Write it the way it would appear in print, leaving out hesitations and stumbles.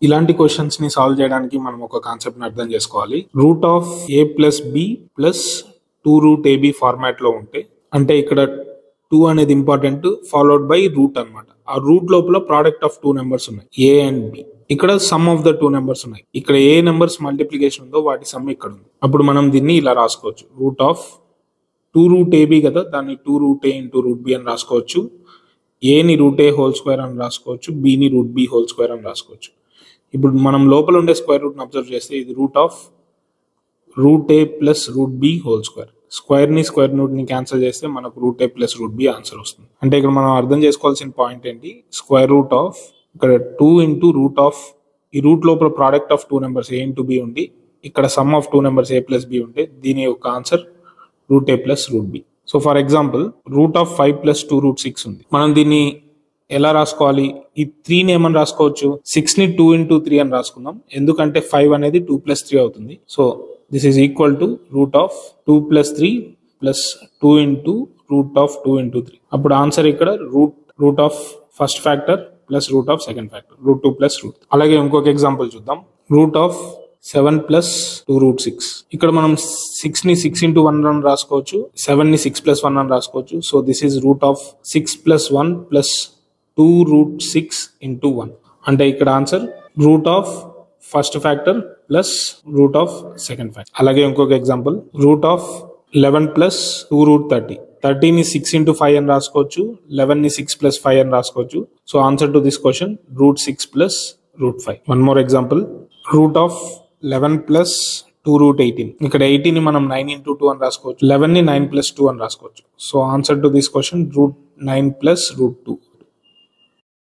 ఇలాంటి క్వశ్చన్స్ ని సాల్వ్ చేయడానికి మనం ఒక కాన్సెప్ట్ ని అర్థం చేసుకోవాలి. Root of a plus b plus 2 root ab format లో ఉంటే, అంటే ఇక్కడ 2 అనేది ఇంపార్టెంట్, ఫాలోడ్ బై రూట్ అన్నమాట. ఆ రూట్ లోపల ప్రోడక్ట్ ఆఫ్ 2 నెంబర్స్ ఉన్నాయి, a అండ్ b. ఇక్కడ సమ్ ఆఫ్ ద 2 నెంబర్స్ ఉన్నాయి. ఇక్కడ ఏ నెంబర్స్ మల్టిప్లికేషన్ ఉందో వాటి సమ్ ఇక్కడ ఉంది. అప్పుడు మనం దీన్ని ఇలా రాసుకోవచ్చు, రూట్ ఆఫ్ 2 రూట్ ఏబి కదా, దాన్ని 2 రూట్ ఏ ఇంటూ రూట్ బి అని రాసుకోవచ్చు. ఏని రూట్ ఏ హోల్ స్క్వేర్ అని రాసుకోవచ్చు, బిని రూట్ బి హోల్ స్క్వేర్ అని రాసుకోవచ్చు. ఇప్పుడు మనం లోపల ఉండే స్క్వేర్ రూట్ ని అబ్జర్వ్ చేస్తే ఇది root of root a plus root b whole square. Square ని స్క్వేర్ రూట్ ని క్యాన్సిల్ చేస్తే మనకు root a plus root b answer వస్తుంది. అంటే ఇక్కడ మనం అర్థం చేసుకోవాల్సిన పాయింట్ ఏంటి, స్క్వేర్ రూట్ ఆఫ్ ఇక్కడ 2 ఇంటూ రూట్ ఆఫ్ ఈ రూట్ లోపల product of 2 numbers a into b ఉండి, ఇక్కడ sum of 2 numbers a plus b ఉంటే దీని యొక్క answer root a plus root b. So for example root of 5 plus 2 root 6 ఉంది. మనం దీన్ని ఎలా రాసుకోవాలి, ఈ 3ని ఏమని రాసుకోవచ్చు, 6ని 2 ఇంటూ 3 అని రాసుకుందాం, ఎందుకంటే 5 అనేది 2 ప్లస్ 3 అవుతుంది. So this is equal to root of 2 plus 3 plus 2 into root of 2 into 3. అప్పుడు ఆన్సర్ ఇక్కడ root of first factor plus root of second factor, root 2 plus root. అలాగే ఇంకొక ఎగ్జాంపుల్ చూద్దాం, రూట్ ఆఫ్ 7 ప్లస్ 2 రూట్ 6. ఇక్కడ మనం 6ని 6 into 1 అని రాసుకోవచ్చు, 7ని 6 plus 1 అని రాసుకోవచ్చు. So this is root of 6 plus 1 plus 2 root 6 into 1. అంటే ఇక్కడ answer root of first factor plus root of second factor. అలాగే ఇంకొక example, root of 11 plus 2 root 30. 30ని 6 ఇంటూ 5 అని రాసుకోవచ్చు, 11ని 6 ప్లస్ 5 అని రాసుకోవచ్చు. So answer to this question root 6 plus root 5. One more example, root of 11 plus 2 route 18. ఇక్కడ 18ని మనం 9 ఇంటూ 2 అని రాసుకోవచ్చు, 11ని 9 ప్లస్ 2 అని రాసుకోవచ్చు. So answer to this question root 9 plus root 2.